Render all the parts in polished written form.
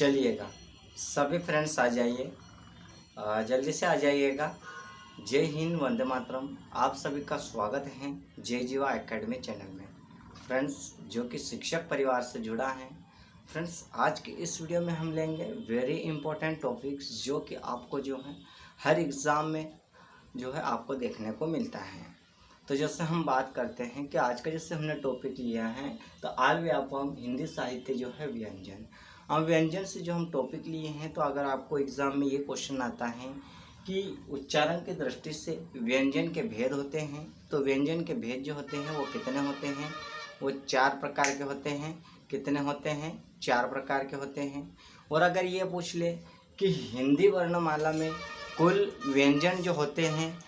चलिएगा, सभी फ्रेंड्स आ जाइए, जल्दी से आ जाइएगा। जय हिंद, वंदे मातरम। आप सभी का स्वागत है जय जीवा एकेडमी चैनल में। फ्रेंड्स, जो कि शिक्षक परिवार से जुड़ा है, फ्रेंड्स आज की इस वीडियो में हम लेंगे वेरी इंपॉर्टेंट टॉपिक्स जो कि आपको जो है हर एग्ज़ाम में जो है आपको देखने को मिलता है। तो जैसे हम बात करते हैं कि आज का जैसे हमने टॉपिक लिया है, तो आज भी आपको हम हिंदी साहित्य जो है व्यंजन, हम व्यंजन से जो हम टॉपिक लिए हैं, तो अगर आपको एग्ज़ाम में ये क्वेश्चन आता है कि उच्चारण की दृष्टि से व्यंजन के भेद होते हैं, तो व्यंजन के भेद जो होते हैं वो कितने होते हैं? वो 4 प्रकार के होते हैं। कितने होते हैं? 4 प्रकार के होते हैं। और अगर ये पूछ ले कि हिंदी वर्णमाला में कुल व्यंजन जो होते हैं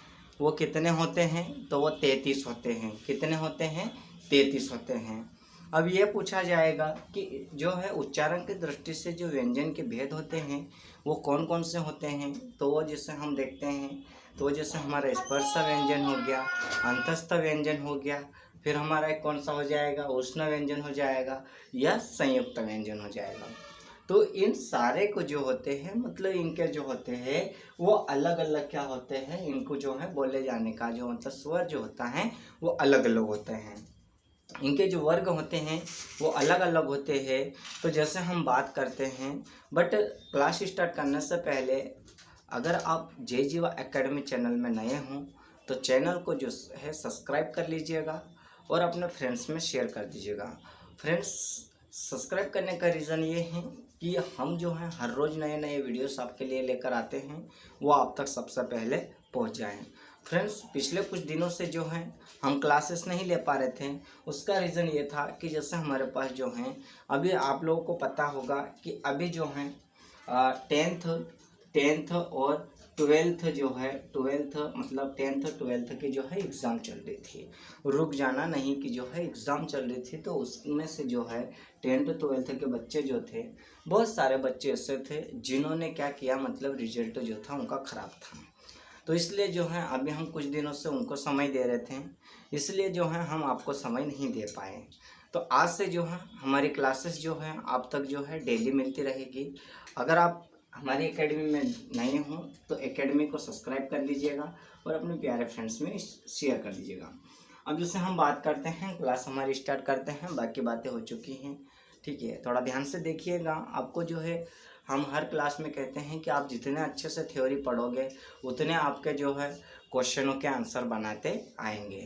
वो कितने होते हैं, तो वो 33 होते हैं। कितने होते हैं? 33 होते हैं। अब ये पूछा जाएगा कि जो है उच्चारण की दृष्टि से जो व्यंजन के भेद होते हैं वो कौन कौन से होते हैं, तो वो जैसे हम देखते हैं, तो जैसे हमारा स्पर्श व्यंजन हो गया, अंतस्थ व्यंजन हो गया, फिर हमारा एक कौन सा हो जाएगा, उष्ण व्यंजन हो जाएगा, या संयुक्त व्यंजन हो जाएगा। तो इन सारे को जो होते हैं, मतलब इनके जो होते हैं वो अलग अलग क्या होते हैं, इनको जो है बोले जाने का जो मतलब स्वर जो होता है वो अलग अलग होते हैं। इनके जो वर्ग होते हैं वो अलग अलग होते हैं। तो जैसे हम बात करते हैं, बट क्लास स्टार्ट करने से पहले अगर आप जय जीवा एकेडमी चैनल में नए हों तो चैनल को जो है सब्सक्राइब कर लीजिएगा और अपने फ्रेंड्स में शेयर कर दीजिएगा। फ्रेंड्स, सब्सक्राइब करने का रीज़न ये है कि हम जो है हर रोज़ नए नए वीडियोस आपके लिए लेकर आते हैं, वो आप तक सबसे पहले पहुंच जाएं। फ्रेंड्स, पिछले कुछ दिनों से जो है हम क्लासेस नहीं ले पा रहे थे, उसका रीज़न ये था कि जैसे हमारे पास जो है अभी आप लोगों को पता होगा कि अभी जो है टेंथ और ट्वेल्थ जो है, ट्वेल्थ मतलब टेंथ ट्वेल्थ की जो है एग्ज़ाम चल रही थी। रुक जाना नहीं कि जो है एग्ज़ाम चल रही थी, तो उसमें से जो है टेंथ ट्वेल्थ के बच्चे जो थे, बहुत सारे बच्चे ऐसे थे जिन्होंने क्या किया, मतलब रिजल्ट जो था उनका ख़राब था। तो इसलिए जो है अभी हम कुछ दिनों से उनको समय दे रहे थे, इसलिए जो है हम आपको समय नहीं दे पाए। तो आज से जो है हमारी क्लासेस जो है आप तक जो है डेली मिलती रहेगी। अगर आप हमारी एकेडमी में नए हों तो एकेडमी को सब्सक्राइब कर लीजिएगा और अपने प्यारे फ्रेंड्स में शेयर कर दीजिएगा। अब जैसे हम बात करते हैं, क्लास हमारी स्टार्ट करते हैं। बाकी बातें हो चुकी हैं, ठीक है, थोड़ा ध्यान से देखिएगा। आपको जो है हम हर क्लास में कहते हैं कि आप जितने अच्छे से थ्योरी पढ़ोगे उतने आपके जो है क्वेश्चनों के आंसर बनाते आएंगे।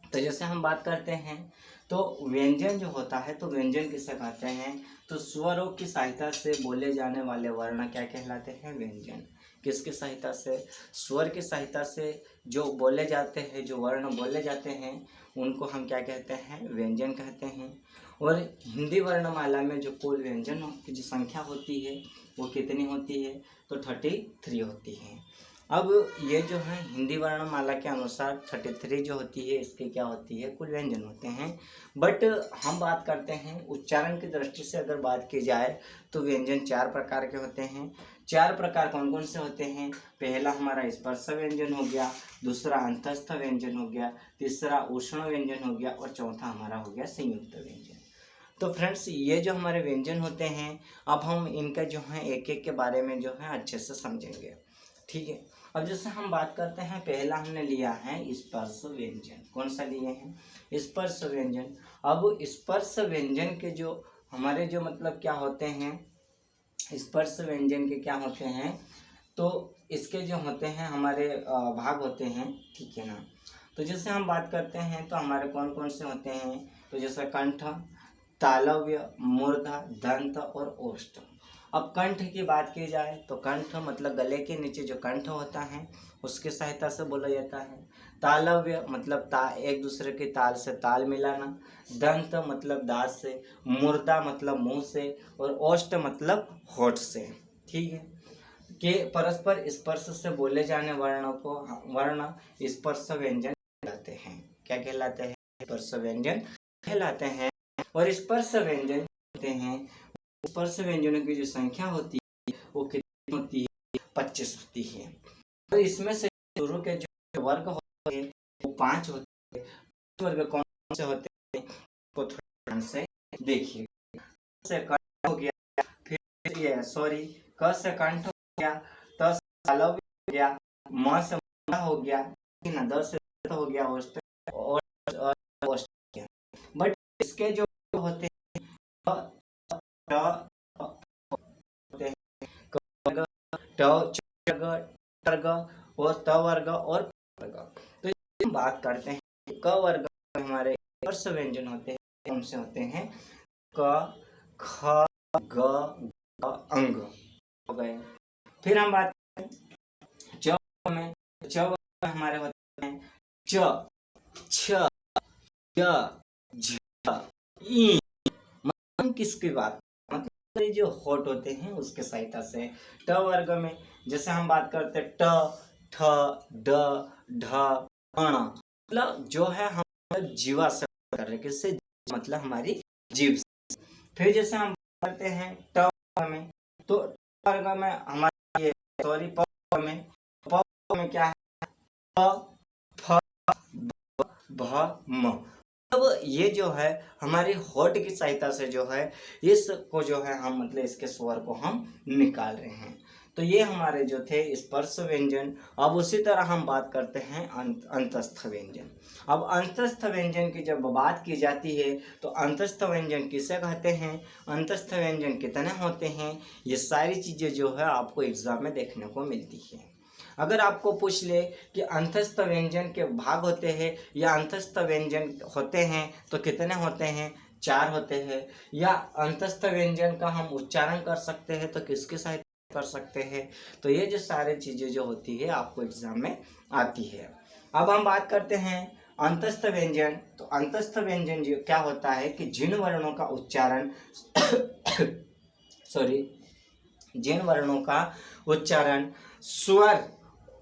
तो जैसे हम बात करते हैं, तो व्यंजन जो होता है, तो व्यंजन किसे कहते हैं, तो स्वरों की सहायता से बोले जाने वाले वर्ण क्या कहलाते हैं? व्यंजन। किसकी सहायता से? स्वर की सहायता से जो बोले जाते हैं, जो वर्ण बोले जाते हैं, उनको हम क्या कहते हैं? व्यंजन कहते हैं। और हिंदी वर्णमाला में जो कुल व्यंजन की जो संख्या होती है वो कितनी होती है? तो 33 होती है। अब ये जो है हिंदी वर्णमाला के अनुसार 33 जो होती है, इसके क्या होती है? कुल व्यंजन होते हैं। बट हम बात करते हैं उच्चारण की दृष्टि से, अगर बात की जाए तो व्यंजन 4 प्रकार के होते हैं। 4 प्रकार कौन कौन से होते हैं? पहला हमारा स्पर्श व्यंजन हो गया, दूसरा अंतस्थ व्यंजन हो गया, तीसरा उष्ण व्यंजन हो गया, और चौथा हमारा हो गया संयुक्त व्यंजन। तो फ्रेंड्स, ये जो हमारे व्यंजन होते हैं, अब हम इनका जो है एक एक के बारे में जो है अच्छे से समझेंगे, ठीक है। अब जैसे हम बात करते हैं, पहला हमने लिया है स्पर्श व्यंजन। कौन सा लिए हैं? स्पर्श व्यंजन। अब स्पर्श व्यंजन के जो हमारे जो मतलब क्या होते हैं, स्पर्श व्यंजन के क्या होते हैं, तो इसके जो होते हैं हमारे भाग होते हैं, ठीक है ना। तो जैसे हम बात करते हैं तो हमारे कौन कौन से होते हैं, तो जैसे कंठ, तालव्य, मूर्धा, दंत और ओष्ठ। अब कंठ की बात की जाए तो कंठ मतलब गले के नीचे जो कंठ होता है उसकी सहायता से बोला जाता है। तालव्य मतलब एक दूसरे के ताल से ताल मिलाना। दंत मतलब दांत से। मूर्धा मतलब मुंह से। और ओष्ठ मतलब होठ से, ठीक है। के परस्पर स्पर्श से बोले जाने वर्णों को वर्ण स्पर्श व्यंजन कहलाते हैं। क्या कहलाते हैं? स्पर्श व्यंजन कहलाते हैं। और स्पर्श व्यंजन होते हैं, स्पर्श व्यंजनों की जो संख्या होती है वो कितनी होती है? 25 होती है। तो इसमें से शुरू के जो वर्ग होते हैं वो 5 होते हैं। वर्ग कौन से होते हैं को थोड़ा ध्यान से देखिए। से हो गया, फिर गया, सॉरी, क से कंठ हो गया, त से तालव्य हो गया, म से मूला हो गया, ठीक है ना, द से दंत हो गया, और बट इसके जो होते हैं होते हैं क वर्ग, ट वर्ग और त वर्ग और प वर्ग। तो हम बात करते हैं क वर्ग में हमारे स्पर्श व्यंजन होते हैं, कौन से होते हैं, क ख ग अंग हो गए। फिर हम बात करें च में, च में हमारे होते हैं च, छ, य, झ, ई। मतलब किसकी बात, मतलब जो होठ होते हैं उसके सहायता से। ट वर्ग में जैसे हम बात करते हैं ट, ठ, ड, ढ, अण, मतलब जो है हम जीवा से कर रहे, किससे, मतलब हमारी जीभ से। फिर जैसे हम बात करते हैं ट में, तो ट वर्ग में हमारे सॉरी प में क्या है, प, फ, भ, म। अब ये जो है हमारी होठ की सहायता से जो है इसको जो है हम मतलब इसके स्वर को हम निकाल रहे हैं। तो ये हमारे जो थे स्पर्श व्यंजन। अब उसी तरह हम बात करते हैं अंतस्थ व्यंजन। अब अंतस्थ व्यंजन की जब बात की जाती है तो अंतस्थ व्यंजन किसे कहते हैं, अंतस्थ व्यंजन कितने होते हैं, ये सारी चीज़ें जो है आपको एग्जाम में देखने को मिलती है। अगर आपको पूछ ले कि अंतस्थ व्यंजन के भाग होते हैं या अंतस्थ व्यंजन होते हैं तो कितने होते हैं, 4 होते हैं, या अंतस्थ व्यंजन का हम उच्चारण कर सकते हैं तो किसके सहायता कर सकते हैं, तो ये जो सारी चीज़ें जो होती है आपको एग्जाम में आती है। अब हम बात करते हैं अंतस्थ व्यंजन। तो अंतस्थ व्यंजन जो क्या होता है कि जिन वर्णों का उच्चारण सॉरी, जिन वर्णों का उच्चारण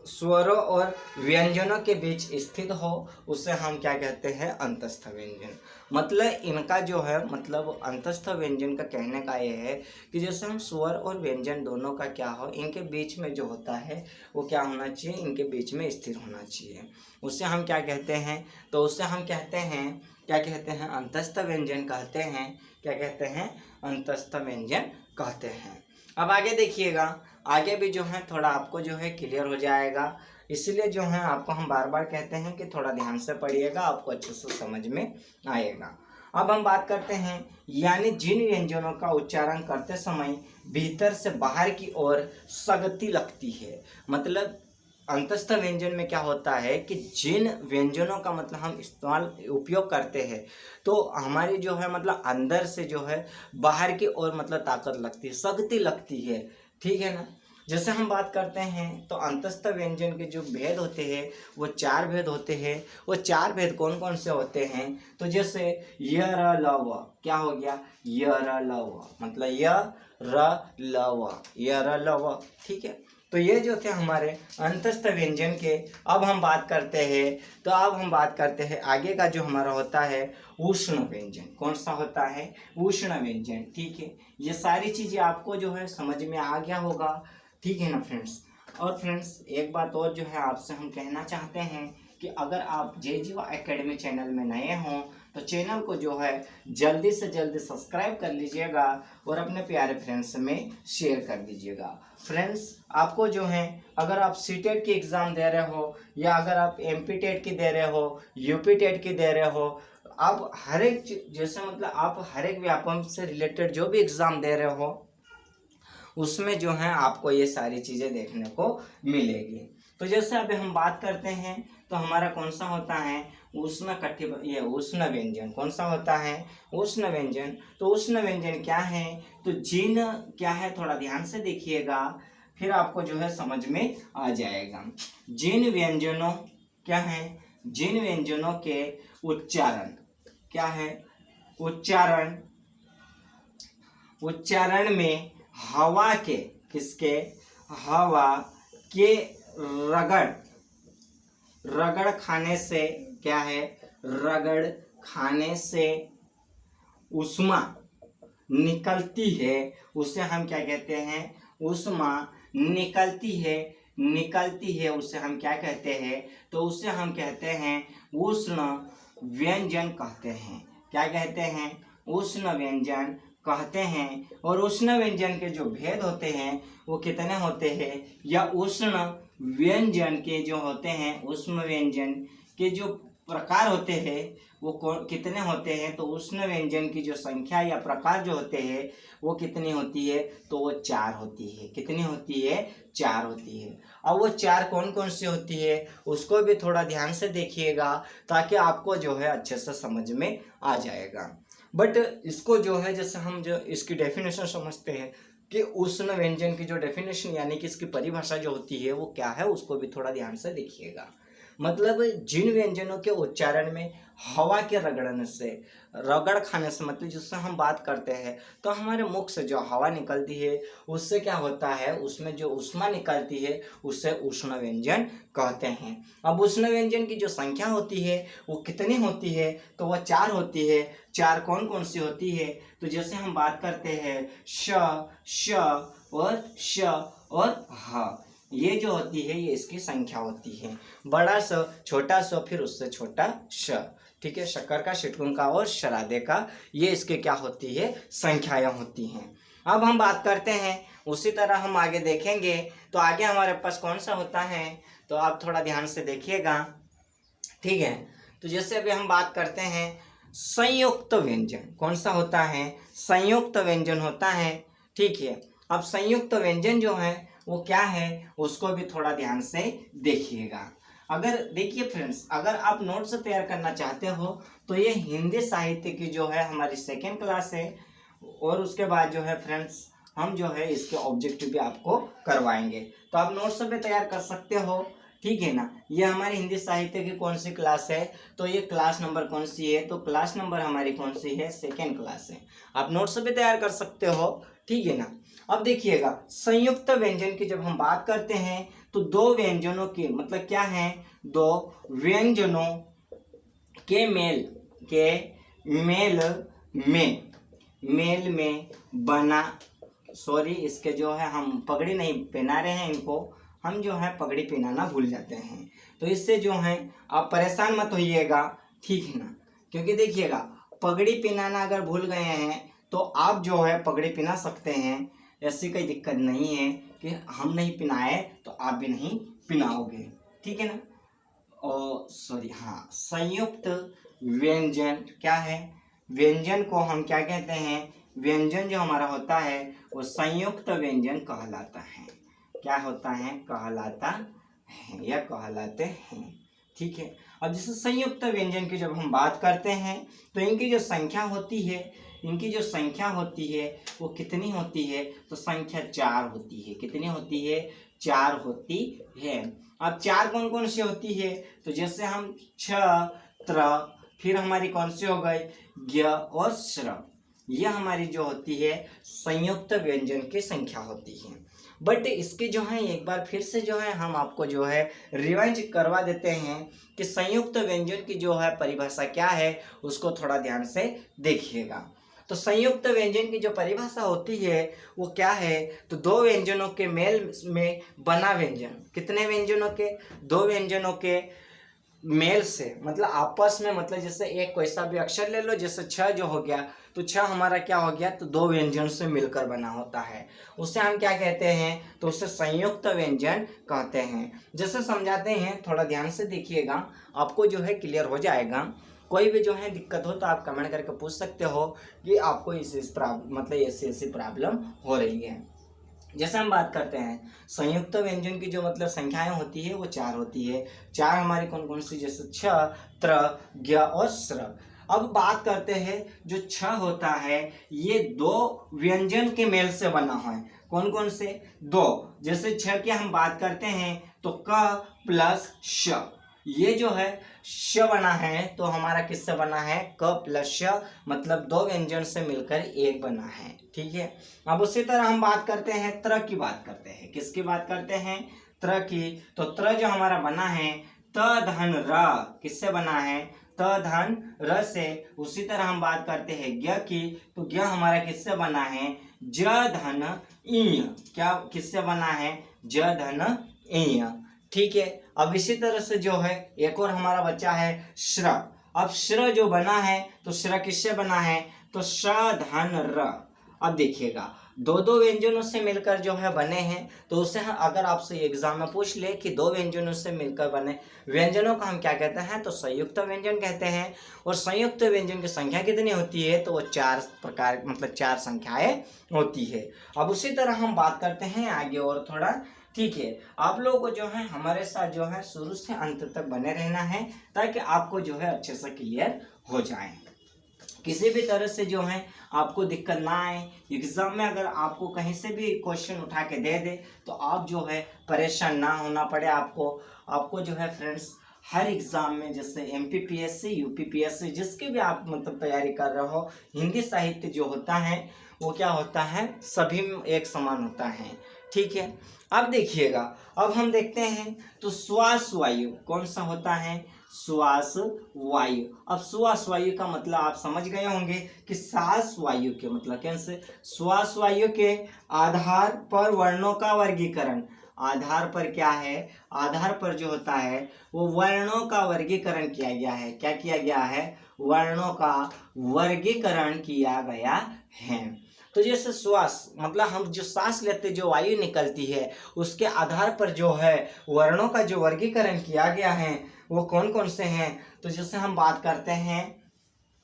स्वरों और व्यंजनों के बीच स्थित हो उसे हम क्या कहते हैं, अंतस्थ व्यंजन। मतलब इनका जो है मतलब अंतस्थ व्यंजन का कहने का ये है कि जैसे हम स्वर और व्यंजन दोनों का क्या हो, इनके बीच में जो होता है वो क्या होना चाहिए, इनके बीच में स्थिर होना चाहिए, उससे हम क्या कहते हैं, तो उससे हम कहते हैं, क्या कहते हैं, अंतस्थ व्यंजन कहते हैं। क्या कहते हैं, अंतस्थ व्यंजन कहते हैं। अब आगे देखिएगा, आगे भी जो है थोड़ा आपको जो है क्लियर हो जाएगा, इसलिए जो है आपको हम बार बार कहते हैं कि थोड़ा ध्यान से पढ़िएगा, आपको अच्छे से समझ में आएगा। अब हम बात करते हैं यानी जिन व्यंजनों का उच्चारण करते समय भीतर से बाहर की ओर सगती लगती है। मतलब अंतस्थ व्यंजन में क्या होता है कि जिन व्यंजनों का मतलब हम इस्तेमाल उपयोग करते हैं तो हमारी जो है मतलब अंदर से जो है बाहर की ओर मतलब ताकत लगती है, सख्ती लगती है, ठीक है ना। जैसे हम बात करते हैं तो अंतस्थ व्यंजन के जो भेद होते हैं वो 4 भेद होते हैं। वो 4 भेद कौन कौन से होते हैं, तो जैसे य र ल व, क्या हो गया, य र ल व, मतलब य र ल व, य र ल व, ठीक है। तो ये जो थे हमारे अंतस्थ व्यंजन के। अब हम बात करते हैं, तो अब हम बात करते हैं आगे का जो हमारा होता है उष्ण व्यंजन। कौन सा होता है, उष्ण व्यंजन, ठीक है। ये सारी चीजें आपको जो है समझ में आ गया होगा, ठीक है ना फ्रेंड्स। और फ्रेंड्स एक बात और जो है आपसे हम कहना चाहते हैं कि अगर आप जयजीवा एकेडमी चैनल में नए हों तो चैनल को जो है जल्दी से जल्दी सब्सक्राइब कर लीजिएगा और अपने प्यारे फ्रेंड्स में शेयर कर दीजिएगा। फ्रेंड्स आपको जो है अगर आप सीटेट की एग्ज़ाम दे रहे हो या अगर आप एमपी टेट की दे रहे हो, यूपी टेट की दे रहे हो, आप हर एक जैसे मतलब आप हर एक व्यापम से रिलेटेड जो भी एग्ज़ाम दे रहे हो उसमें जो है आपको ये सारी चीज़ें देखने को मिलेगी। तो जैसे अभी हम बात करते हैं तो हमारा कौन सा होता है, उष्ण ये उष्ण व्यंजन। कौन सा होता है, उष्ण व्यंजन। तो उष्ण व्यंजन क्या है, तो जिन क्या है, थोड़ा ध्यान से देखिएगा फिर आपको जो है समझ में आ जाएगा। जिन व्यंजनों क्या है, जिन व्यंजनों के उच्चारण क्या है, उच्चारण में हवा के, किसके, हवा के रगड़ खाने से क्या है, रगड़ खाने से ऊष्मा निकलती है, उसे हम क्या कहते हैं, ऊष्मा निकलती है उसे हम क्या कहते हैं, तो उसे हम कहते हैं उष्ण व्यंजन कहते हैं। क्या कहते हैं, उष्ण व्यंजन कहते हैं। और उष्ण व्यंजन के जो भेद होते हैं वो कितने होते हैं, या उष्ण व्यंजन के जो होते हैं, उष्ण व्यंजन के जो प्रकार होते हैं वो कितने होते हैं, तो उष्ण व्यंजन की जो संख्या या प्रकार जो होते हैं वो कितनी होती है, तो वो 4 होती है। कितनी होती है, 4 होती है। अब वो 4 कौन कौन सी होती है उसको भी थोड़ा ध्यान से देखिएगा, ताकि आपको जो है अच्छे से समझ में आ जाएगा। बट इसको जो है, जैसे हम जो इसकी डेफिनेशन समझते हैं कि उष्ण व्यंजन की जो डेफिनेशन यानी कि इसकी परिभाषा जो होती है वो क्या है, उसको भी थोड़ा ध्यान से देखिएगा। मतलब जिन व्यंजनों के उच्चारण में हवा के रगड़ने से, रगड़ खाने से, मतलब जिससे हम बात करते हैं तो हमारे मुख से जो हवा निकलती है उससे क्या होता है, उसमें जो ऊष्मा निकलती है उससे उष्ण व्यंजन कहते हैं। अब उष्ण व्यंजन की जो संख्या होती है वो कितनी होती है, तो वह 4 होती है। 4 कौन कौन सी होती है, तो जैसे हम बात करते हैं श, श और श और ह, ये जो होती है ये इसकी संख्या होती है। बड़ा स, छोटा स, फिर उससे छोटा श, ठीक है। शक्कर का, शिटकुन का और शराधे का, ये इसके क्या होती है, संख्याएं होती हैं। अब हम बात करते हैं, उसी तरह हम आगे देखेंगे। तो आगे हमारे पास कौन सा होता है, तो आप थोड़ा ध्यान से देखिएगा, ठीक है। तो जैसे अभी हम बात करते हैं संयुक्त व्यंजन, कौन सा होता है, संयुक्त व्यंजन होता है, ठीक है। अब संयुक्त व्यंजन जो है वो क्या है उसको भी थोड़ा ध्यान से देखिएगा। अगर देखिए फ्रेंड्स, अगर आप नोट्स तैयार करना चाहते हो तो ये हिंदी साहित्य की जो है हमारी 2nd क्लास है, और उसके बाद जो है फ्रेंड्स हम जो है इसके ऑब्जेक्टिव भी आपको करवाएंगे, तो आप नोट्स भी तैयार कर सकते हो, ठीक है ना। ये हमारी हिंदी साहित्य की कौन सी क्लास है, तो ये क्लास नंबर कौन सी है, तो क्लास नंबर हमारी कौन सी है, 2nd क्लास है। आप नोट्स भी तैयार कर सकते हो, ठीक है ना। अब देखिएगा, संयुक्त व्यंजन की जब हम बात करते हैं तो 2 व्यंजनों के मतलब क्या है, 2 व्यंजनों के मेल में बना, सॉरी इसके जो है हम पगड़ी नहीं पहना रहे हैं, इनको हम जो है पगड़ी पहनाना भूल जाते हैं, तो इससे जो है आप परेशान मत होइएगा, ठीक है ना। क्योंकि देखिएगा, पगड़ी पहनाना अगर भूल गए हैं तो आप जो है पगड़ी पहना सकते हैं, ऐसी कोई दिक्कत नहीं है कि हम नहीं पिनाए तो आप भी नहीं पिनाओगे, ठीक है ना। और सॉरी, हाँ, संयुक्त व्यंजन क्या है, व्यंजन को हम क्या कहते हैं, व्यंजन जो हमारा होता है वो संयुक्त व्यंजन कहलाता है। क्या होता है, कहलाता है या कहलाते हैं, ठीक है। अब जैसे संयुक्त व्यंजन की जब हम बात करते हैं तो इनकी जो संख्या होती है, वो कितनी होती है, तो संख्या 4 होती है। कितनी होती है, 4 होती है। अब 4 कौन कौन सी होती है, तो जैसे हम छ, त्र, फिर हमारी कौन सी हो गई, ज्ञ और श्र, ये हमारी जो होती है संयुक्त व्यंजन की संख्या होती है। बट इसके जो है एक बार फिर से जो है हम आपको जो है रिवाइज करवा देते हैं कि संयुक्त व्यंजन की जो है परिभाषा क्या है, उसको थोड़ा ध्यान से देखिएगा। तो संयुक्त व्यंजन की जो परिभाषा होती है वो क्या है, तो 2 व्यंजनों के मेल में बना व्यंजन। कितने व्यंजनों के, 2 व्यंजनों के मेल से, मतलब आपस में, मतलब जैसे एक कोई सा भी अक्षर ले लो, जैसे छ जो हो गया, तो छ हमारा क्या हो गया, तो 2 व्यंजन से मिलकर बना होता है, उसे हम क्या कहते हैं, तो उसे संयुक्त व्यंजन कहते हैं। जैसे समझाते हैं, थोड़ा ध्यान से देखिएगा, आपको जो है क्लियर हो जाएगा। कोई भी जो है दिक्कत हो तो आप कमेंट करके पूछ सकते हो कि आपको मतलब ऐसी प्रॉब्लम हो रही है। जैसे हम बात करते हैं संयुक्त व्यंजन की जो मतलब संख्याएं होती है वो 4 होती है। 4 हमारी कौन कौन सी, जैसे छ, त्र, ज्ञ और श्र। अब बात करते हैं जो छ होता है ये 2 व्यंजन के मेल से बना है। कौन कौन से, 2। जैसे छ की हम बात करते हैं तो क प्लस श, ये जो है श बना है तो हमारा किससे बना है, क प्लस श, मतलब 2 व्यंजन से मिलकर एक बना है, ठीक है। अब उसी तरह हम बात करते हैं त्र की बात करते हैं, किसकी बात करते हैं, त्र की। तो त्र जो हमारा बना है त धन र, किससे बना है, त धन र से। उसी तरह हम बात करते हैं ज्ञ की, तो ज्ञ हमारा किससे बना है, ज धन इ, क्या किससे बना है, ज धन इ, ठीक है। अब इसी तरह से जो है एक और हमारा बच्चा है श्र। अब श्र जो बना है तो श्र किससे बना है, तो श धन र, अब देखिएगा, दो दो व्यंजनों से मिलकर जो है बने हैं, तो उसे अगर आपसे एग्जाम में पूछ ले कि दो व्यंजनों से मिलकर बने व्यंजनों का हम क्या कहते हैं, तो संयुक्त व्यंजन कहते हैं। और संयुक्त व्यंजन की संख्या कितनी होती है, तो वो 4 प्रकार, मतलब 4 संख्याएं होती है। अब उसी तरह हम बात करते हैं आगे और थोड़ा, ठीक है। आप लोगों को जो है हमारे साथ जो है शुरू से अंत तक बने रहना है, ताकि आपको जो है अच्छे से क्लियर हो जाए, किसी भी तरह से जो है आपको दिक्कत ना आए। एग्जाम में अगर आपको कहीं से भी क्वेश्चन उठा के दे दे तो आप जो है परेशान ना होना पड़े आपको जो है फ्रेंड्स, हर एग्जाम में, जैसे MPPSC UPPSC जिसकी भी आप मतलब तैयारी कर रहे हो, हिंदी साहित्य जो होता है वो क्या होता है, सभी में एक समान होता है, ठीक है। अब देखिएगा, अब हम देखते हैं तो श्वास वायु कौन सा होता है, श्वास वायु। अब श्वास वायु का मतलब आप समझ गए होंगे कि सांस वायु के मतलब कैसे, श्वास वायु के आधार पर वर्णों का वर्गीकरण, आधार पर क्या है, आधार पर जो होता है वो वर्णों का वर्गीकरण किया गया है। क्या किया गया है, वर्णों का वर्गीकरण किया गया है। तो जैसे श्वास मतलब हम जो सांस लेते, जो वायु निकलती है, उसके आधार पर जो है वर्णों का जो वर्गीकरण किया गया है वो कौन कौन से हैं। तो जैसे हम बात करते हैं,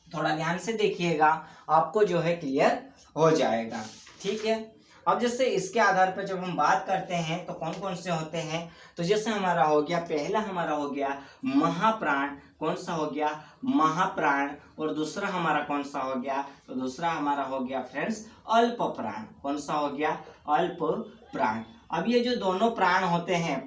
थोड़ा ध्यान से देखिएगा, आपको जो है क्लियर हो जाएगा, ठीक है। अब जैसे इसके आधार पर जब हम बात करते हैं तो कौन कौन से होते हैं, तो जैसे हमारा हो गया, पहला हमारा हो गया महाप्राण, कौन सा हो गया, महाप्राण। और दूसरा हमारा कौन सा हो गया, तो दूसरा हमारा हो गया फ्रेंड्स अल्प प्राण, कौन सा हो गया, अल्प प्राण। अब ये जो दोनों प्राण होते हैं,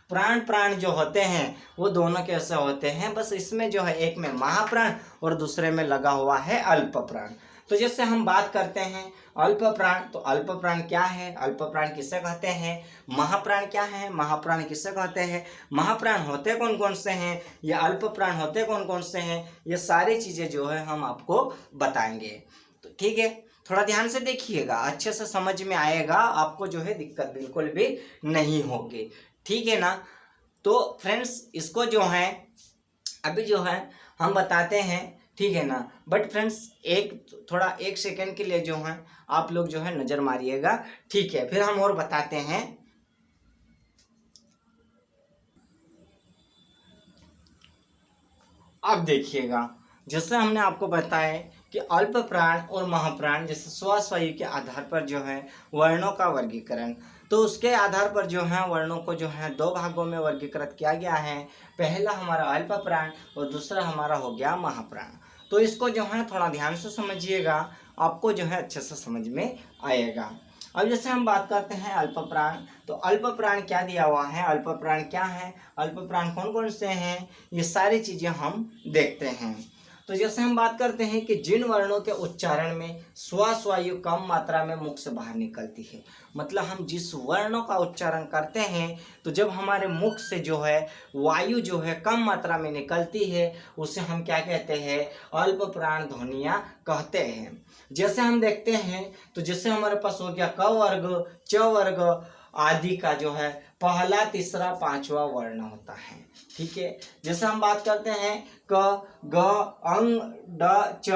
प्राण जो होते हैं वो दोनों कैसे होते हैं, बस इसमें जो है एक में महाप्राण और दूसरे में लगा हुआ है अल्प प्राण। तो जैसे हम बात करते हैं अल्प प्राण, तो अल्प प्राण क्या है, अल्प प्राण किसे कहते हैं, महाप्राण क्या है, महाप्राण किसे कहते हैं, महाप्राण होते कौन कौन से हैं, या अल्प प्राण होते कौन कौन से हैं, ये सारी चीजें जो है हम आपको बताएंगे। तो ठीक है, थोड़ा ध्यान से देखिएगा, अच्छे से समझ में आएगा, आपको जो है दिक्कत बिल्कुल भी नहीं होगी, ठीक है ना। तो फ्रेंड्स इसको जो है अभी जो है हम बताते हैं, ठीक है ना। बट फ्रेंड्स एक सेकंड के लिए जो है आप लोग जो है नजर मारिएगा, ठीक है, फिर हम और बताते हैं। अब देखिएगा, जैसे हमने आपको बताया कि अल्प प्राण और महाप्राण, जैसे श्वास वायु के आधार पर जो है वर्णों का वर्गीकरण, तो उसके आधार पर जो है वर्णों को जो है 2 भागों में वर्गीकृत किया गया है। पहला हमारा अल्प प्राण और दूसरा हमारा हो गया महाप्राण। तो इसको जो है थोड़ा ध्यान से समझिएगा, आपको जो है अच्छे से समझ में आएगा। अब जैसे हम बात करते हैं अल्प प्राण, तो अल्प प्राण क्या दिया हुआ है, अल्प प्राण क्या है, अल्प प्राण कौन कौन से हैं, ये सारी चीजें हम देखते हैं। तो जैसे हम बात करते हैं कि जिन वर्णों के उच्चारण में श्वास वायु कम मात्रा में मुख से बाहर निकलती है, मतलब हम जिस वर्णों का उच्चारण करते हैं तो जब हमारे मुख से जो है वायु जो है कम मात्रा में निकलती है, उसे हम क्या कहते हैं, अल्प प्राण ध्वनियां कहते हैं। जैसे हम देखते हैं तो जैसे हमारे पास हो गया क वर्ग, च वर्ग आदि का जो है पहला, तीसरा, पांचवा वर्ण होता है, ठीक है। जैसे हम बात करते हैं क, ग, अंग, ड, च,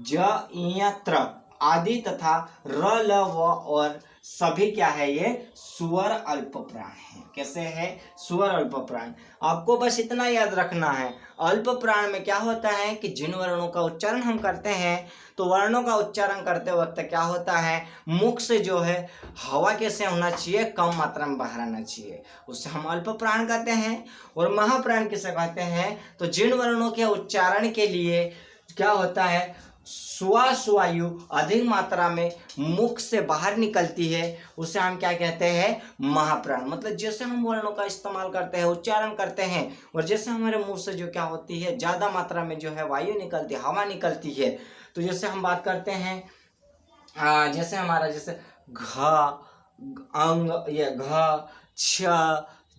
ज, इ, त्र आदि तथा र, ल, व और सभी क्या है, ये स्वर अल्प प्राण है। कैसे है, स्वर अल्प प्राण। आपको बस इतना याद रखना है, अल्प प्राण में क्या होता है कि जिन वर्णों का उच्चारण हम करते हैं, तो वर्णों का उच्चारण करते वक्त क्या होता है, मुख से जो है हवा कैसे होना चाहिए, कम मात्रा में बाहर आना चाहिए, उसे हम अल्प प्राण कहते हैं। और महाप्राण किसे कहते हैं, तो जिन वर्णों के उच्चारण के लिए क्या होता है, श्वास वायु अधिक मात्रा में मुख से बाहर निकलती है, उसे हम क्या कहते हैं, महाप्राण। मतलब जैसे हम वर्णों का इस्तेमाल करते हैं, उच्चारण करते हैं, और जैसे हमारे मुंह से जो क्या होती है, ज्यादा मात्रा में जो है वायु निकलती है, हवा निकलती है। तो जैसे हम बात करते हैं, जैसे हमारा जैसे घ, अंग, ये घ, छ,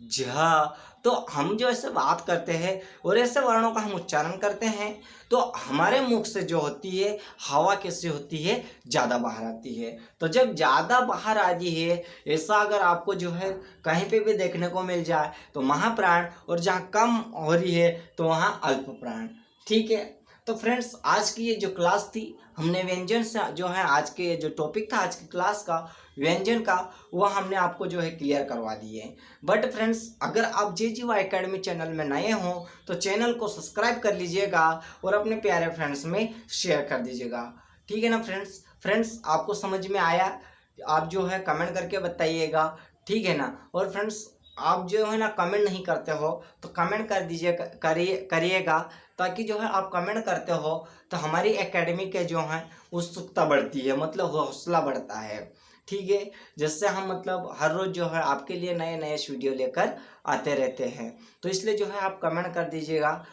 झ, तो हम जो ऐसे बात करते हैं और ऐसे वर्णों का हम उच्चारण करते हैं, तो हमारे मुख से जो होती है हवा कैसे होती है, ज़्यादा बाहर आती है। तो जब ज़्यादा बाहर आती है, ऐसा अगर आपको जो है कहीं पे भी देखने को मिल जाए तो महाप्राण, और जहाँ कम हो रही है तो वहाँ अल्प प्राण, ठीक है। तो फ्रेंड्स आज की ये जो क्लास थी, हमने व्यंजन से जो है आज के जो टॉपिक था आज की क्लास का व्यंजन का, वह हमने आपको जो है क्लियर करवा दिए। बट फ्रेंड्स अगर आप JGY एकेडमी चैनल में नए हों तो चैनल को सब्सक्राइब कर लीजिएगा और अपने प्यारे फ्रेंड्स में शेयर कर दीजिएगा। ठीक है ना फ्रेंड्स? फ्रेंड्स आपको समझ में आया? आप जो है कमेंट करके बताइएगा, ठीक है ना। और फ्रेंड्स आप जो है ना कमेंट नहीं करते हो तो कमेंट कर दीजिए, करिएगा, ताकि जो है आप कमेंट करते हो तो हमारी एकेडमी के जो है उत्सुकता बढ़ती है, मतलब हौसला बढ़ता है। ठीक है, जिससे हम मतलब हर रोज़ जो है आपके लिए नए नए वीडियो लेकर आते रहते हैं। तो इसलिए जो है आप कमेंट कर दीजिएगा।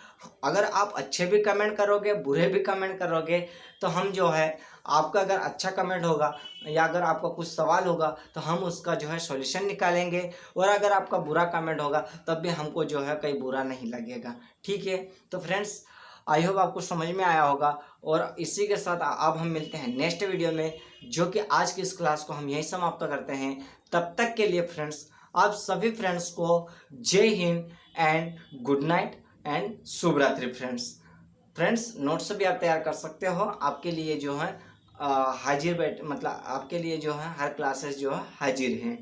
अगर आप अच्छे भी कमेंट करोगे, बुरे भी कमेंट करोगे, तो हम जो है आपका अगर अच्छा कमेंट होगा या अगर आपका कुछ सवाल होगा तो हम उसका जो है सॉल्यूशन निकालेंगे, और अगर आपका बुरा कमेंट होगा तब भी हमको जो है कहीं बुरा नहीं लगेगा। ठीक है, तो फ्रेंड्स आई होप आपको समझ में आया होगा। और इसी के साथ अब हम मिलते हैं नेक्स्ट वीडियो में, जो कि आज की इस क्लास को हम यहीं समाप्त करते हैं। तब तक के लिए फ्रेंड्स आप सभी फ्रेंड्स को जय हिंद एंड गुड नाइट एंड शुभ रात्रि फ्रेंड्स नोट्स भी आप तैयार कर सकते हो, आपके लिए जो है हाजिर मतलब आपके लिए जो है हर क्लासेस जो है हाजिर हैं।